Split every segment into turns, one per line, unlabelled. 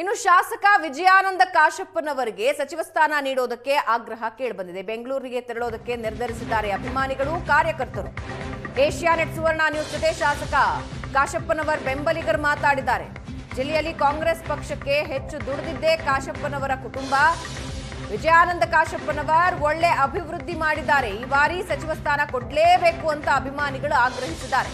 ಇನ್ನು ಶಾಸಕ ವಿಜಯಾನಂದ ಕಾಶಪ್ಪನವರಿಗೆ ಸಚಿವ ಸ್ಥಾನ ನೀಡೋದಕ್ಕೆ ಆಗ್ರಹ ಕೇಳಿಬಂದಿದೆ. ಬೆಂಗಳೂರಿಗೆ ತೆರಳೋದಕ್ಕೆ ನಿರ್ಧರಿಸಿದ್ದಾರೆ ಅಭಿಮಾನಿಗಳು, ಕಾರ್ಯಕರ್ತರು. ಏಷ್ಯಾನೆಟ್ ಸುವರ್ಣ ನ್ಯೂಸ್ ಜೊತೆ ಶಾಸಕ ಕಾಶಪ್ಪನವರ್ ಬೆಂಬಲಿಗರು ಮಾತಾಡಿದ್ದಾರೆ. ಜಿಲ್ಲೆಯಲ್ಲಿ ಕಾಂಗ್ರೆಸ್ ಪಕ್ಷಕ್ಕೆ ಹೆಚ್ಚು ದುಡಿದಿದ್ದೇ ಕಾಶಪ್ಪನವರ ಕುಟುಂಬ. ವಿಜಯಾನಂದ ಕಾಶಪ್ಪನವರ್ ಒಳ್ಳೆ ಅಭಿವೃದ್ಧಿ ಮಾಡಿದ್ದಾರೆ. ಈ ಬಾರಿ ಸಚಿವ ಸ್ಥಾನ ಕೊಡಲೇಬೇಕು ಅಂತ ಅಭಿಮಾನಿಗಳು ಆಗ್ರಹಿಸಿದ್ದಾರೆ.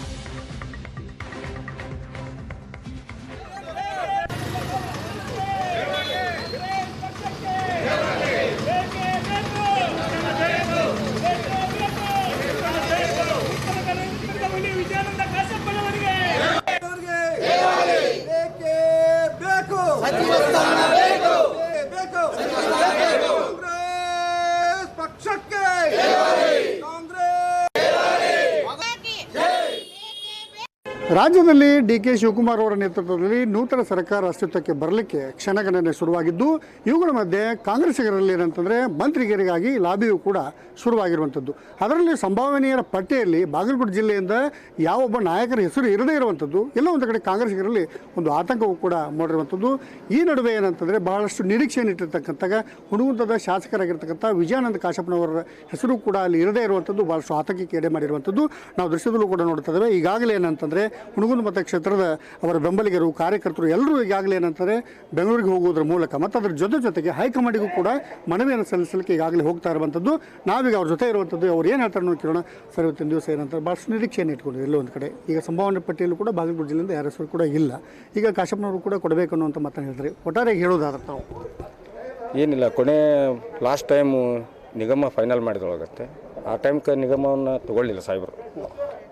ರಾಜ್ಯದಲ್ಲಿ ಡಿ.ಕೆ. ಶಿವಕುಮಾರ್ ಅವರ ನೇತೃತ್ವದಲ್ಲಿ ನೂತನ ಸರ್ಕಾರ ಅಸ್ತಿತ್ವಕ್ಕೆ ಬರಲಿಕ್ಕೆ ಕ್ಷಣಗಣನೆ ಶುರುವಾಗಿದ್ದು, ಇವುಗಳ ಮಧ್ಯೆ ಕಾಂಗ್ರೆಸ್ಸಿಗರಲ್ಲಿ ಏನಂತಂದರೆ ಮಂತ್ರಿಗಿರಿಗಾಗಿ ಲಾಬಿಯೂ ಕೂಡ ಶುರುವಾಗಿರುವಂಥದ್ದು. ಅದರಲ್ಲಿ ಸಂಭಾವನೀಯರ ಪಟ್ಟಿಯಲ್ಲಿ ಬಾಗಲಕೋಟೆ ಜಿಲ್ಲೆಯಿಂದ ಯಾವೊಬ್ಬ ನಾಯಕರ ಹೆಸರು ಇರದೇ ಇರುವಂಥದ್ದು, ಎಲ್ಲ ಒಂದು ಕಡೆ ಕಾಂಗ್ರೆಸ್ಸಿಗರಲ್ಲಿ ಒಂದು ಆತಂಕವೂ ಕೂಡ ಮೂಡಿರುವಂಥದ್ದು. ಈ ನಡುವೆ ಏನಂತಂದರೆ ಬಹಳಷ್ಟು ನಿರೀಕ್ಷೆಯನ್ನು ಇಟ್ಟಿರ್ತಕ್ಕಂಥ ಹುಣಗುಂದದ ಶಾಸಕರಾಗಿರ್ತಕ್ಕಂಥ ವಿಜಯಾನಂದ ಕಾಶಪ್ಪನವರ ಹೆಸರು ಕೂಡ ಅಲ್ಲಿ ಇರದೇ ಇರುವಂಥದ್ದು ಬಹಳಷ್ಟು ಆತಂಕಕ್ಕೆ ಎಡೆ ಮಾಡಿರುವಂಥದ್ದು ನಾವು ದೃಶ್ಯದಲ್ಲೂ ಕೂಡ ನೋಡ್ತಾ ಇದ್ದೇವೆ. ಈಗಾಗಲೇ ಏನಂತಂದರೆ ಹುಣಗುಂದ ಮತಕ್ಷೇತ್ರದ ಅವರ ಬೆಂಬಲಿಗರು, ಕಾರ್ಯಕರ್ತರು ಎಲ್ಲರೂ ಈಗಾಗಲೇ ಏನಂತಾರೆ ಬೆಂಗಳೂರಿಗೆ ಹೋಗುವುದರ ಮೂಲಕ ಮತ್ತು ಅದರ ಜೊತೆಗೆ ಹೈಕಮಾಂಡಿಗೂ ಕೂಡ ಮನವಿಯನ್ನು ಸಲ್ಲಿಸಲಿಕ್ಕೆ ಈಗಾಗಲೇ ಹೋಗ್ತಾ ಇರುವಂಥದ್ದು. ನಾವೀಗ ಅವ್ರ ಜೊತೆ ಇರುವಂಥದ್ದು, ಅವ್ರು ಏನು ಹೇಳ್ತಾರೆ ನೋಡಿ ಕೇಳೋಣ. ಸರ್, ಇವತ್ತಿನ ದಿವಸ ಏನಂತಾರೆ ಭಾಳಷ್ಟು ನಿರೀಕ್ಷೆಯನ್ನು ಇಟ್ಕೊಂಡಿದೆ ಎಲ್ಲೋ ಒಂದು ಕಡೆ. ಈಗ ಸಂಭಾವನೆ ಪಟ್ಟಿಯಲ್ಲೂ ಕೂಡ ಬಾಗಲಕೋಟೆ ಜಿಲ್ಲೆಯಿಂದ ಯಾರ ಹೆಸರು ಕೂಡ ಇಲ್ಲ. ಈಗ ಕಾಶಪ್ಪನವರು ಕೂಡ ಕೊಡಬೇಕು ಅನ್ನುವಂಥ ಮಾತನ್ನು ಹೇಳ್ತಾರೆ. ಒಟ್ಟಾರೆಯಾಗಿ ಹೇಳೋದಾದ್ರೆ ನಾವು
ಏನಿಲ್ಲ, ಕೊನೆ ಲಾಸ್ಟ್ ಟೈಮು ನಿಗಮ ಫೈನಲ್ ಮಾಡಿದೊಳಗತ್ತೆ. ಆ ಟೈಮ್ಗೆ ನಿಗಮವನ್ನು ತೊಗೊಳ್ಳಿಲ್ಲ ಸಾಹೇಬರು.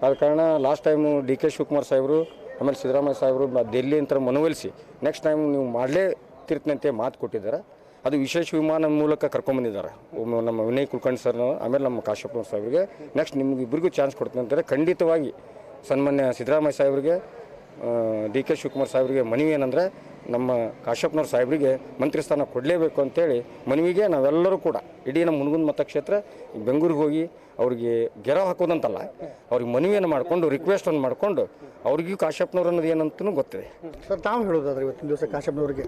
ಆದ ಕಾರಣ ಲಾಸ್ಟ್ ಟೈಮು ಡಿ.ಕೆ. ಶಿವಕುಮಾರ್ ಸಾಹೇಬರು, ಆಮೇಲೆ ಸಿದ್ದರಾಮಯ್ಯ ಸಾಹೇಬರು ಡೆಲ್ಲಿ ಅಂತ ಮನವೊಲಿಸಿ ನೆಕ್ಸ್ಟ್ ಟೈಮ್ ನೀವು ಮಾಡಲೇ ತಿರ್ತಿನಂತೆ ಮಾತು ಕೊಟ್ಟಿದ್ದಾರೆ. ಅದು ವಿಶೇಷ ವಿಮಾನ ಮೂಲಕ ಕರ್ಕೊಂಬಂದಿದ್ದಾರೆ ನಮ್ಮ ವಿನಯ್ ಕುಲಕರ್ಣಿ ಸರ್, ಆಮೇಲೆ ನಮ್ಮ ಕಾಶಪ್ಪ ಸಾಹೇಬರಿಗೆ. ನೆಕ್ಸ್ಟ್ ನಿಮ್ಗೆ ಇಬ್ಬರಿಗೂ ಚಾನ್ಸ್ ಕೊಡ್ತೀನಿ ಅಂತಾರೆ. ಖಂಡಿತವಾಗಿ ಸನ್ಮಾನ್ಯ ಸಿದ್ದರಾಮಯ್ಯ ಸಾಹೇಬರಿಗೆ, ಡಿ.ಕೆ. ಶಿವಕುಮಾರ್ ಸಾಹೇಬರಿಗೆ ಮನವಿ ಏನಂದರೆ ನಮ್ಮ ಕಾಶಪ್ಪನವ್ರ ಸಾಹೇಬರಿಗೆ ಮಂತ್ರಿ ಸ್ಥಾನ ಕೊಡಲೇಬೇಕು ಅಂತೇಳಿ ಮನವಿಗೆ ನಾವೆಲ್ಲರೂ ಕೂಡ ಇಡೀ ನಮ್ಮ ಹುಣಗುಂದ ಮತಕ್ಷೇತ್ರ ಬೆಂಗಳೂರಿಗೆ ಹೋಗಿ ಅವ್ರಿಗೆ ಗೆರವು ಹಾಕೋದಂತಲ್ಲ, ಅವ್ರಿಗೆ ಮನವಿಯನ್ನು ಮಾಡಿಕೊಂಡು ರಿಕ್ವೆಸ್ಟನ್ನು ಮಾಡಿಕೊಂಡು ಅವ್ರಿಗೂ ಕಾಶಪ್ಪನವ್ರು ಅನ್ನೋದು ಏನಂತೂ ಗೊತ್ತಿದೆ.
ಸರ್, ತಾವು ಹೇಳೋದಾದ್ರೆ ಇವತ್ತಿನ ದಿವಸ ಕಾಶಪ್ಪನವ್ರಿಗೆ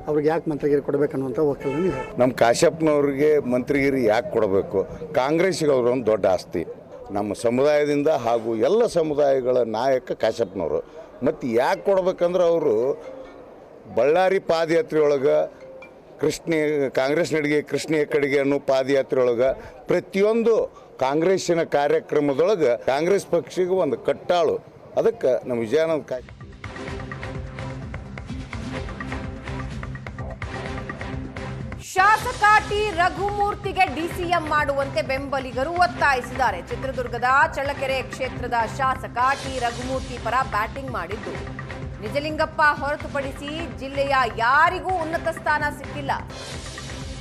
ಅವ್ರಿಗೆ ಯಾಕೆ ಮಂತ್ರಿಗಿರಿ ಕೊಡಬೇಕನ್ನುವಂಥ ವಕೀಲರು
ನಮ್ಮ ಕಾಶಪ್ಪನವ್ರಿಗೆ ಮಂತ್ರಿಗಿರಿ ಯಾಕೆ ಕೊಡಬೇಕು? ಕಾಂಗ್ರೆಸ್ಸಿಗೆ ಅವರೊಂದು ದೊಡ್ಡ ಆಸ್ತಿ. ನಮ್ಮ ಸಮುದಾಯದಿಂದ ಹಾಗೂ ಎಲ್ಲ ಸಮುದಾಯಗಳ ನಾಯಕ ಕಾಶಪ್ಪನವರು. ಮತ್ತು ಯಾಕೆ ಕೊಡ್ಬೇಕಂದ್ರೆ ಅವರು ಬಳ್ಳಾರಿ ಪಾದಯಾತ್ರೆ ಒಳಗೆ ಕಾಂಗ್ರೆಸ್ ನಡಿಗೆ ಕೃಷ್ಣ ಹೆಕ್ಕಡಿಗೆ ಅನ್ನೋ ಪಾದಯಾತ್ರೆ ಒಳಗೆ ಪ್ರತಿಯೊಂದು ಕಾಂಗ್ರೆಸ್ಸಿನ ಕಾರ್ಯಕ್ರಮದೊಳಗೆ ಕಾಂಗ್ರೆಸ್ ಪಕ್ಷಿಗೆ ಒಂದು ಕಟ್ಟಾಳು. ಅದಕ್ಕೆ ನಮ್ಮ ವಿಜಯಾನಂದ
ಶಾಸಕ ಟಿ ರಘುಮೂರ್ತಿಗೆ ಡಿಸಿಎಂ ಮಾಡುವಂತೆ ಬೆಂಬಲಿಗರು ಒತ್ತಾಯಿಸಿದ್ದಾರೆ. ಚಿತ್ರದುರ್ಗದ ಚಳ್ಳಕೆರೆ ಕ್ಷೇತ್ರದ ಶಾಸಕ ಟಿ ರಘುಮೂರ್ತಿ ಪರ ಬ್ಯಾಟಿಂಗ್ ಮಾಡಿದ್ದು ನಿಜಲಿಂಗಪ್ಪ ಹೊರತುಪಡಿಸಿ ಜಿಲ್ಲೆಯ ಯಾರಿಗೂ ಉನ್ನತ ಸ್ಥಾನ ಸಿಕ್ಕಿಲ್ಲ.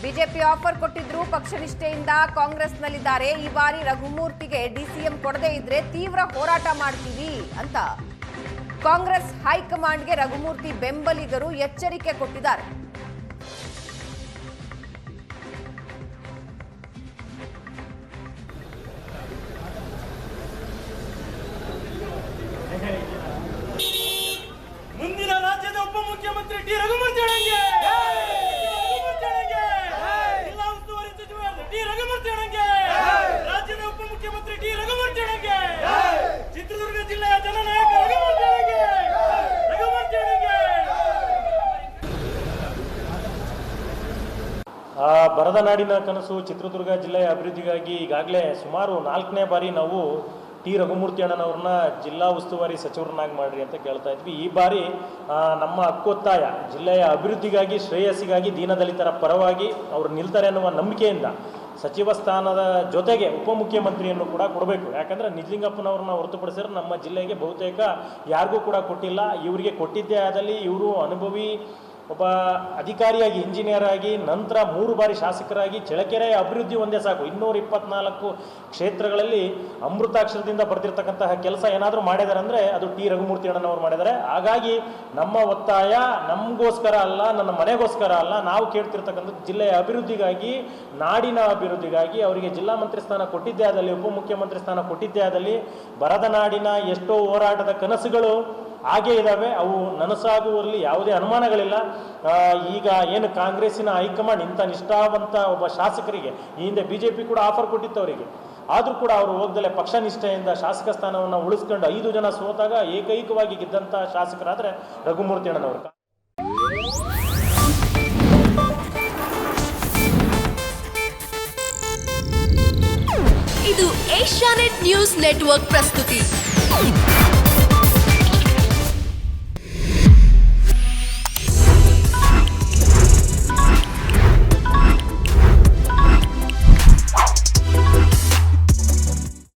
ಬಿಜೆಪಿ ಆಫರ್ ಕೊಟ್ಟಿದ್ರು, ಪಕ್ಷ ನಿಷ್ಠೆಯಿಂದ ಕಾಂಗ್ರೆಸ್ನಲ್ಲಿದ್ದಾರೆ. ಈ ಬಾರಿ ರಘುಮೂರ್ತಿಗೆ ಡಿಸಿಎಂ ಕೊಡದೇ ಇದ್ರೆ ತೀವ್ರ ಹೋರಾಟ ಮಾಡ್ತೀವಿ ಅಂತ ಕಾಂಗ್ರೆಸ್ ಹೈಕಮಾಂಡ್ಗೆ ರಘುಮೂರ್ತಿ ಬೆಂಬಲಿಗರು ಎಚ್ಚರಿಕೆ ಕೊಟ್ಟಿದ್ದಾರೆ.
ಮುಂದಿನ ರಾಜ್ಯದ ಉಪಮುಖ್ಯಮಂತ್ರಿ ಟಿ ರಘುಮೂರ್ತಿ ಅಣ್ಣಂಗೆ, ಜಿಲ್ಲಾ ಉಸ್ತುವಾರಿ ಸಚಿವ ಟಿ ರಘುಮೂರ್ತಿ ಅಣ್ಣಂಗೆ, ರಾಜ್ಯದ ಉಪಮುಖ್ಯಮಂತ್ರಿ ಟಿ ರಘುಮೂರ್ತಿ ಅಣ್ಣಂಗೆ, ಚಿತ್ರದುರ್ಗ ಜಿಲ್ಲೆಯ ಜನನಾಯಕ ರಘುಮೂರ್ತಿ ಅಣ್ಣಂಗೆ, ರಘುಮೂರ್ತಿ ಅಣ್ಣಂಗೆ.
ಬರದ ನಾಡಿನ ಕನಸು ಚಿತ್ರದುರ್ಗ ಜಿಲ್ಲೆಯ ಅಭಿವೃದ್ಧಿಗಾಗಿ ಈಗಾಗಲೇ ಸುಮಾರು 4ನೇ ಬಾರಿ ನಾವು ಟಿ ರಘುಮೂರ್ತಿ ಅಣ್ಣನವ್ರನ್ನ ಜಿಲ್ಲಾ ಉಸ್ತುವಾರಿ ಸಚಿವರನ್ನಾಗಿ ಮಾಡ್ರಿ ಅಂತ ಕೇಳ್ತಾ ಇದ್ವಿ. ಈ ಬಾರಿ ನಮ್ಮ ಹಕ್ಕೊತ್ತಾಯ ಜಿಲ್ಲೆಯ ಅಭಿವೃದ್ಧಿಗಾಗಿ, ಶ್ರೇಯಸ್ಸಿಗಾಗಿ, ದೀನದಲಿತರ ಪರವಾಗಿ ಅವರು ನಿಲ್ತಾರೆ ಅನ್ನುವ ನಂಬಿಕೆಯಿಂದ ಸಚಿವ ಸ್ಥಾನದ ಜೊತೆಗೆ ಉಪಮುಖ್ಯಮಂತ್ರಿಯನ್ನು ಕೂಡ ಕೊಡಬೇಕು. ಯಾಕಂದರೆ ನಿಜಲಿಂಗಪ್ಪನವ್ರನ್ನ ಹೊರತುಪಡಿಸಿದ್ರೆ ನಮ್ಮ ಜಿಲ್ಲೆಗೆ ಬಹುತೇಕ ಯಾರಿಗೂ ಕೂಡ ಕೊಟ್ಟಿಲ್ಲ. ಇವರಿಗೆ ಕೊಟ್ಟಿದ್ದೇ ಆದಲ್ಲಿ ಇವರು ಅನುಭವಿ ಒಬ್ಬ ಅಧಿಕಾರಿಯಾಗಿ, ಇಂಜಿನಿಯರ್ ಆಗಿ, ನಂತರ 3 ಬಾರಿ ಶಾಸಕರಾಗಿ ಚಳ್ಳಕೆರೆಯ ಅಭಿವೃದ್ಧಿ ಒಂದೇ ಸಾಕು. 224 ಕ್ಷೇತ್ರಗಳಲ್ಲಿ ಅಮೃತಾಕ್ಷರದಿಂದ ಬರೆದಿರ್ತಕ್ಕಂತಹ ಕೆಲಸ ಏನಾದರೂ ಮಾಡಿದ್ದಾರೆ ಅಂದರೆ ಅದು ಟಿ ರಘುಮೂರ್ತಿ ಅಣ್ಣನವರು ಮಾಡಿದ್ದಾರೆ. ಹಾಗಾಗಿ ನಮ್ಮ ಒತ್ತಾಯ ನಮಗೋಸ್ಕರ ಅಲ್ಲ, ನನ್ನ ಮನೆಗೋಸ್ಕರ ಅಲ್ಲ, ನಾವು ಕೇಳ್ತಿರ್ತಕ್ಕಂಥದ್ದು ಜಿಲ್ಲೆಯ ಅಭಿವೃದ್ಧಿಗಾಗಿ, ನಾಡಿನ ಅಭಿವೃದ್ಧಿಗಾಗಿ. ಅವರಿಗೆ ಜಿಲ್ಲಾ ಮಂತ್ರಿ ಸ್ಥಾನ ಕೊಟ್ಟಿದ್ದೇ ಆದಲ್ಲಿ, ಉಪಮುಖ್ಯಮಂತ್ರಿ ಸ್ಥಾನ ಕೊಟ್ಟಿದ್ದೇ ಆದಲ್ಲಿ, ಬರದ ನಾಡಿನ ಎಷ್ಟೋ ಹೋರಾಟದ ಕನಸುಗಳು ಹಾಗೇ ಇದ್ದಾವೆ, ಅವು ನನಸಾಗುವಲ್ಲಿ ಯಾವುದೇ ಅನುಮಾನಗಳಿಲ್ಲ. ಈಗ ಏನು ಕಾಂಗ್ರೆಸ್ಸಿನ ಹೈಕಮಾಂಡ್ ಇಂಥ ನಿಷ್ಠಾವಂತ ಒಬ್ಬ ಶಾಸಕರಿಗೆ ಈ ಹಿಂದೆ BJP ಕೂಡ ಆಫರ್ ಕೊಟ್ಟಿತ್ತು ಅವರಿಗೆ, ಆದರೂ ಕೂಡ ಅವರು ಹೋಗ್ದಲೆ ಪಕ್ಷ ನಿಷ್ಠೆಯಿಂದ ಶಾಸಕ ಸ್ಥಾನವನ್ನು ಉಳಿಸ್ಕೊಂಡು 5 ಜನ ಸೋತಾಗ ಏಕೈಕವಾಗಿ ಗೆದ್ದಂಥ ಶಾಸಕರಾದರೆ ರಘುಮೂರ್ತಿ ಅಣ್ಣನವರು.
ಇದು ಏಷ್ಯಾನೆಟ್ ನ್ಯೂಸ್ ನೆಟ್ವರ್ಕ್ ಪ್ರಸ್ತುತಿ.